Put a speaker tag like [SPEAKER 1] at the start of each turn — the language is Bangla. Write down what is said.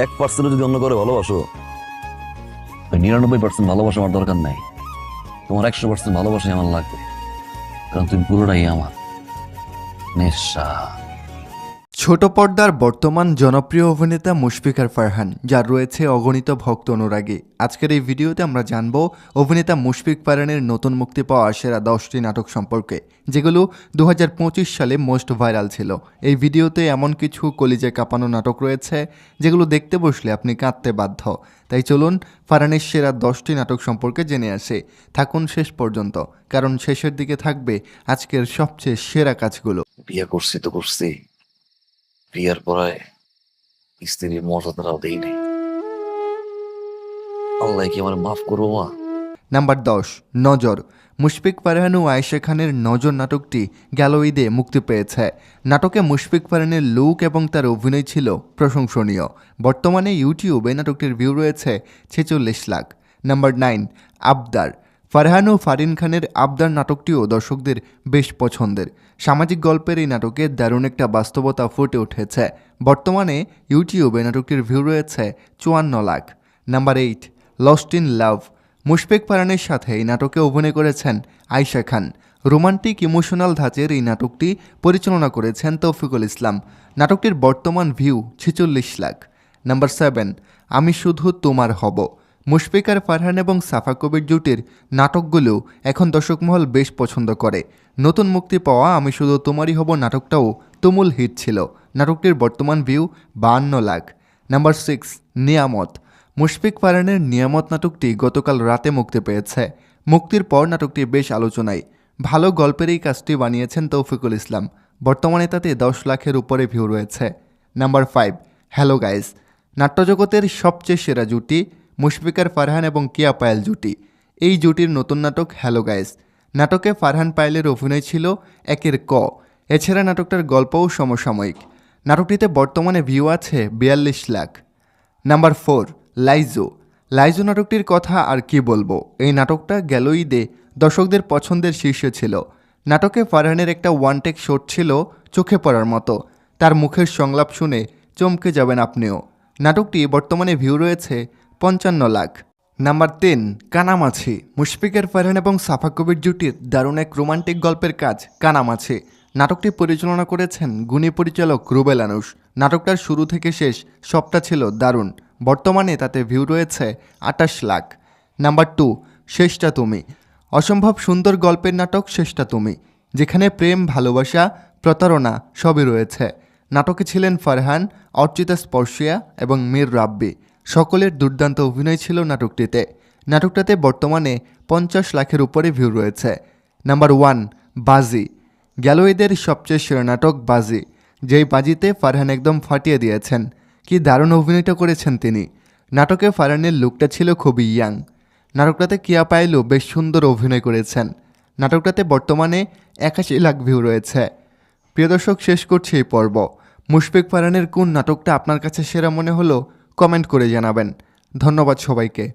[SPEAKER 1] 1% যদি অন্য করে ভালোবাসো, ওই 99% ভালোবাসা আমার দরকার নাই। তোমার 100% ভালোবাসাই আমার লাগবে, কারণ তুমি পুরোটাই আমার। নেশা।
[SPEAKER 2] ছোট পর্দার বর্তমান জনপ্রিয় অভিনেতা মুশফিকার ফারহান, যার রয়েছে অগণিত ভক্ত অনুরাগী। আজকের এই ভিডিওতে আমরা জানব অভিনেতা মুশফিক ফারহানের নতুন মুক্তি পাওয়া সেরা 10টি নাটক সম্পর্কে, যেগুলো 2025 সালে মোস্ট ভাইরাল ছিল। এই ভিডিওতে এমন কিছু কলিজায় কাঁপানো নাটক রয়েছে যেগুলো দেখতে বসলে আপনি কাঁদতে বাধ্য। তাই চলুন ফারহানের সেরা 10টি নাটক সম্পর্কে জেনে আসে। থাকুন শেষ পর্যন্ত, কারণ শেষের দিকে থাকবে আজকের সবচেয়ে সেরা কাজগুলো।
[SPEAKER 1] বিয়ে করছি তো করছি, বিয়ার পরে স্ত্রীর মর্যাদাটাও দেই নাই। আল্লাহ কি আমার মাফ করবো মা?
[SPEAKER 2] নাম্বার 10, নজর। মুশফিক ফারহান ও আয়েশা খানের নজর নাটকটি গেল ঈদে মুক্তি পেয়েছে। নাটকে মুশফিক ফারহানের লুক এবং তার অভিনয় ছিল প্রশংসনীয়। বর্তমানে ইউটিউবে নাটকটির ভিউ রয়েছে 46 লাখ। নাম্বার 9, আবদার। ফারহান ও ফারিন খানের আবদার নাটকটিও দর্শকদের বেশ পছন্দের। সামাজিক গল্পের এই নাটকে দারুণ একটা বাস্তবতা ফুটে উঠেছে। বর্তমানে ইউটিউবে নাটকটির ভিউ রয়েছে 54 lakh. Number 8, lost in love. Mushfiq ফারহানের সাথে এই নাটকে অভিনয় করেছেন আয়েশা খান। রোমান্টিক ইমোশনাল ধাঁচের এই নাটকটি পরিচালনা করেছেন তৌফিকুল ইসলাম। নাটকটির বর্তমান ভিউ 46 লাখ। নাম্বার 7, আমি শুধু তোমার হব। মুশফিক আর ফারহান এবং সাফা কবির জুটির নাটকগুলো এখন দর্শকমহল বেশ পছন্দ করে। নতুন মুক্তি পাওয়া আমি শুধু তোমারই হব নাটকটাও তুমুল হিট ছিল। নাটকটির বর্তমান ভিউ 52 লাখ। নাম্বার 6, নিয়ামত। মুশফিক ফারহানের নিয়ামত নাটকটি গতকাল রাতে মুক্তি পেয়েছে। মুক্তির পর নাটকটি বেশ আলোচনায়। ভালো গল্পের এই কাজটি বানিয়েছেন তৌফিকুল ইসলাম। বর্তমানে তাতে 10 লাখের উপরে ভিউ রয়েছে। Number 5, hello guys. নাট্যজগতের সবচেয়ে সেরা জুটি মুশফিকার ফারহান এবং কিয়া পায়েল জুটি। এই জুটির নতুন নাটক হ্যালো গাইস। নাটকে ফারহান পায়েলের অভিনয় ছিল একের ক। এছাড়া নাটকটার গল্পও সমসাময়িক। নাটকটিতে বর্তমানে ভিউ আছে 42 লাখ। নাম্বার 4, লাইজো। লাইজো নাটকটির কথা আর কি বলবো, এই নাটকটা গেল ঈদে দর্শকদের পছন্দের শীর্ষে ছিল। নাটকে ফারহানের একটা ওয়ান টেক শট ছিল চোখে পড়ার মতো। তার মুখের সংলাপ শুনে চমকে যাবেন আপনিও। নাটকটি বর্তমানে ভিউ রয়েছে 55 লাখ। নাম্বার 10, কানামাছি। মুশফিকের ফারহান এবং সাফা কবির জুটির দারুণ এক রোমান্টিক গল্পের কাজ কানামাছি। নাটকটি পরিচালনা করেছেন গুণী পরিচালক রুবেল আনুশ। নাটকটার শুরু থেকে শেষ সবটা ছিল দারুণ। বর্তমানে তাতে ভিউ রয়েছে 28 লাখ। নাম্বার 2, শেষটা তুমি। অসম্ভব সুন্দর গল্পের নাটক শেষটা তুমি, যেখানে প্রেম, ভালোবাসা, প্রতারণা সবই রয়েছে। নাটকে ছিলেন ফারহান, অর্চিতা স্পর্শিয়া এবং মীর রাব্বি। সকলের দুর্দান্ত অভিনয় ছিল নাটকটিতে। নাটকটাতে বর্তমানে 50 লাখের উপরে ভিউ রয়েছে। নাম্বার 1, বাজি। গেল ঈদের সবচেয়ে সেরা নাটক বাজি। যেই বাজিতে ফারহান একদম ফাটিয়ে দিয়েছেন। কি দারুণ অভিনয়টা করেছেন তিনি। নাটকে ফারহানের লুকটা ছিল খুবই ইয়াং। নাটকটাতে কিয়া পায়েলও বেশ সুন্দর অভিনয় করেছেন। নাটকটাতে বর্তমানে 81 লাখ ভিউ রয়েছে। প্রিয় দর্শক, শেষ করছি এই পর্ব। মুশফিক ফারহানের কোন নাটকটা আপনার কাছে সেরা মনে হলো কমেন্ট করে জানাবেন। ধন্যবাদ সবাইকে।